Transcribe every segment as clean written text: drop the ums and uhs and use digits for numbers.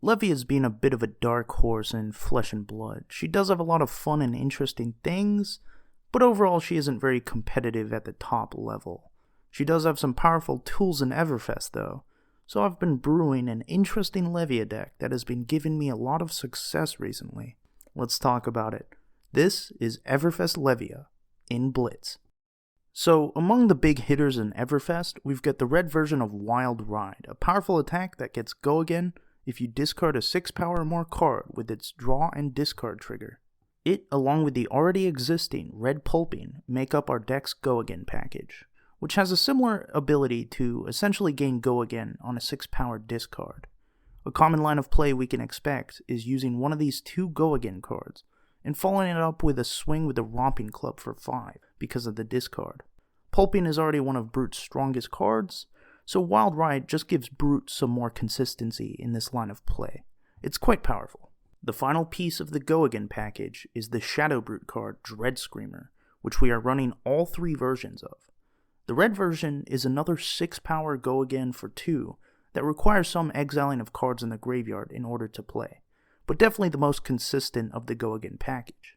Levia's been a bit of a dark horse in Flesh and Blood. She does have a lot of fun and interesting things, but overall she isn't very competitive at the top level. She does have some powerful tools in Everfest though, so I've been brewing an interesting Levia deck that has been giving me a lot of success recently. Let's talk about it. This is Everfest Levia in Blitz. So, among the big hitters in Everfest, we've got the red version of Wild Ride, a powerful attack that gets go again if you discard a 6 power or more card with its draw and discard trigger. It, along with the already existing red Pulping, make up our deck's go again package, which has a similar ability to essentially gain go again on a 6 power discard. A common line of play we can expect is using one of these 2 go again cards, and following it up with a swing with the Romping Club for 5 because of the discard. Pulping is already one of Brute's strongest cards, so Wild Ride just gives Brute some more consistency in this line of play. It's quite powerful. The final piece of the Go Again package is the Shadow Brute card Dread Screamer, which we are running all 3 versions of. The red version is another 6 power Go Again for 2 that requires some exiling of cards in the graveyard in order to play, but definitely the most consistent of the Go Again package.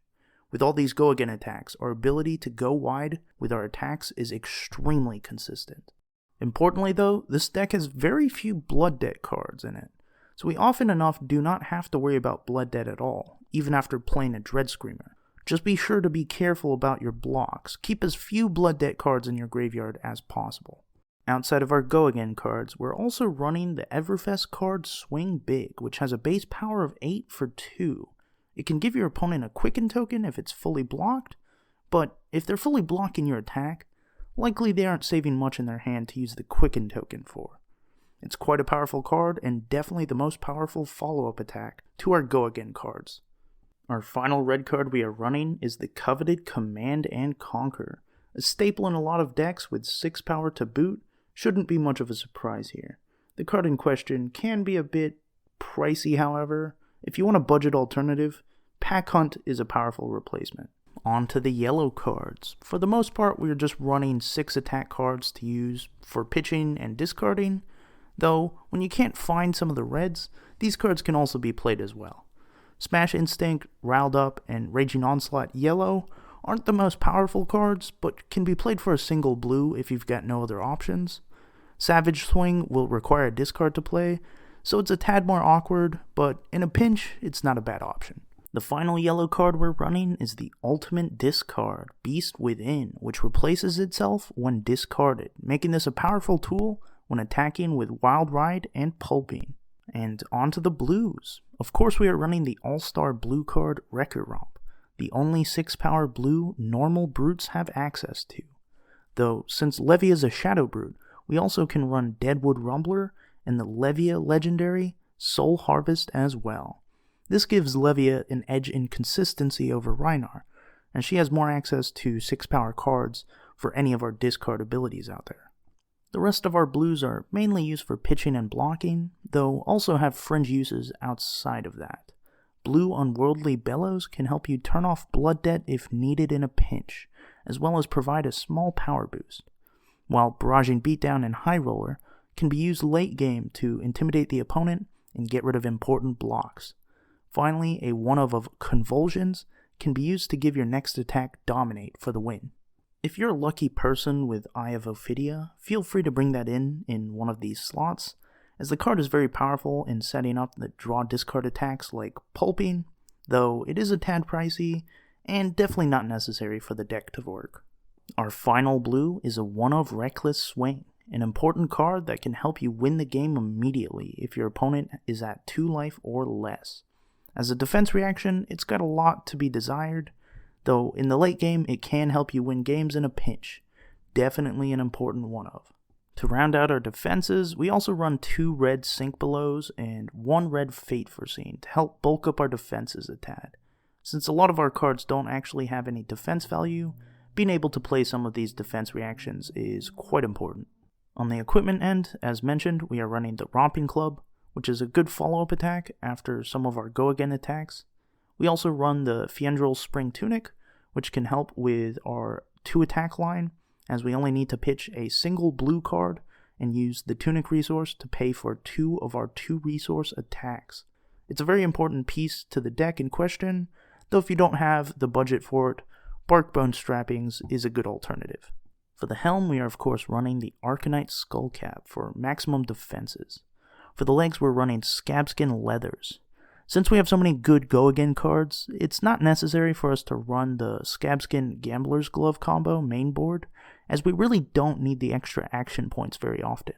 With all these Go Again attacks, our ability to go wide with our attacks is extremely consistent. Importantly though, this deck has very few Blood Debt cards in it, so we often enough do not have to worry about Blood Debt at all, even after playing a Dread Screamer. Just be sure to be careful about your blocks. Keep as few Blood Debt cards in your graveyard as possible. Outside of our Go Again cards, we're also running the Everfest card Swing Big, which has a base power of 8 for 2. It can give your opponent a Quicken token if it's fully blocked, but if they're fully blocking your attack, likely they aren't saving much in their hand to use the Quicken token for. It's quite a powerful card, and definitely the most powerful follow-up attack to our Go Again cards. Our final red card we are running is the coveted Command and Conquer. A staple in a lot of decks with 6 power to boot, shouldn't be much of a surprise here. The card in question can be a bit pricey, however. If you want a budget alternative, Pack Hunt is a powerful replacement. On to the yellow cards. For the most part, we're just running 6 attack cards to use for pitching and discarding, though when you can't find some of the reds, these cards can also be played as well. Smash Instinct, Riled Up, and Raging Onslaught yellow aren't the most powerful cards, but can be played for a single blue if you've got no other options. Savage Swing will require a discard to play, so it's a tad more awkward, but in a pinch, it's not a bad option. The final yellow card we're running is the Ultimate Discard, Beast Within, which replaces itself when discarded, making this a powerful tool when attacking with Wild Ride and Pulping. And on to the blues. Of course we are running the All-Star blue card Wrecker Romp, the only 6 power blue normal brutes have access to. Though, since Levia is a Shadow Brute, we also can run Deadwood Rumbler and the Levia legendary Soul Harvest as well. This gives Levia an edge in consistency over Rhinar, and she has more access to 6 power cards for any of our discard abilities out there. The rest of our blues are mainly used for pitching and blocking, though also have fringe uses outside of that. Blue Unwordly Bellows can help you turn off Blood Debt if needed in a pinch, as well as provide a small power boost, while Barraging Beatdown and High Roller can be used late game to intimidate the opponent and get rid of important blocks. Finally, a one-of Convulsions can be used to give your next attack Dominate for the win. If you're a lucky person with Eye of Ophidia, feel free to bring that in one of these slots, as the card is very powerful in setting up the draw-discard attacks like Pulping, though it is a tad pricey, and definitely not necessary for the deck to work. Our final blue is a one-of Reckless Swing, an important card that can help you win the game immediately if your opponent is at 2 life or less. As a defense reaction, it's got a lot to be desired, though in the late game it can help you win games in a pinch. Definitely an important one-of. To round out our defenses, we also run 2 red Sink Belows and 1 red Fate Foreseen to help bulk up our defenses a tad. Since a lot of our cards don't actually have any defense value, being able to play some of these defense reactions is quite important. On the equipment end, as mentioned, we are running the Romping Club, which is a good follow-up attack after some of our go-again attacks. We also run the Fyendal Spring Tunic, which can help with our 2-attack line, as we only need to pitch a single blue card and use the Tunic resource to pay for 2 of our 2-resource attacks. It's a very important piece to the deck in question, though if you don't have the budget for it, Barkbone Strappings is a good alternative. For the helm, we are of course running the Arcanite Skullcap for maximum defenses. For the legs, we're running Scabskin Leathers. Since we have so many good go-again cards, it's not necessary for us to run the Scabskin Gambler's Glove combo main board, as we really don't need the extra action points very often.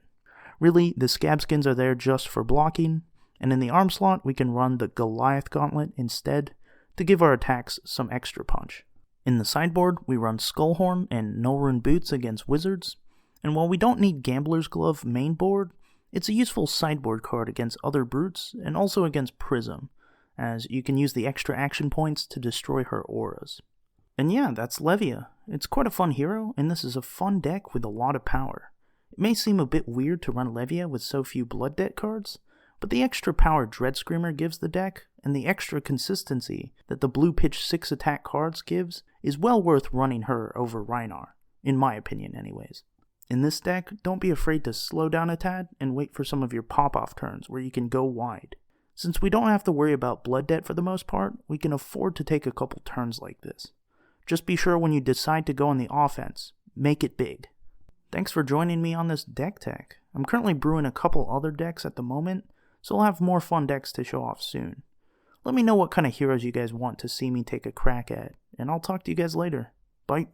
Really, the Scabskins are there just for blocking, and in the arm slot, we can run the Goliath Gauntlet instead to give our attacks some extra punch. In the sideboard, we run Skullhorn and Nullrune Boots against Wizards, and while we don't need Gambler's Glove main board, it's a useful sideboard card against other brutes and also against Prism, as you can use the extra action points to destroy her auras. And yeah, that's Levia. It's quite a fun hero, and this is a fun deck with a lot of power. It may seem a bit weird to run Levia with so few Blood Debt cards, but the extra power Dread Screamer gives the deck, and the extra consistency that the blue pitch 6 attack cards gives, is well worth running her over Rhinar, in my opinion anyways. In this deck, don't be afraid to slow down a tad and wait for some of your pop-off turns where you can go wide. Since we don't have to worry about Blood Debt for the most part, we can afford to take a couple turns like this. Just be sure when you decide to go on the offense, make it big. Thanks for joining me on this deck tech. I'm currently brewing a couple other decks at the moment, so I'll have more fun decks to show off soon. Let me know what kind of heroes you guys want to see me take a crack at, and I'll talk to you guys later. Bye.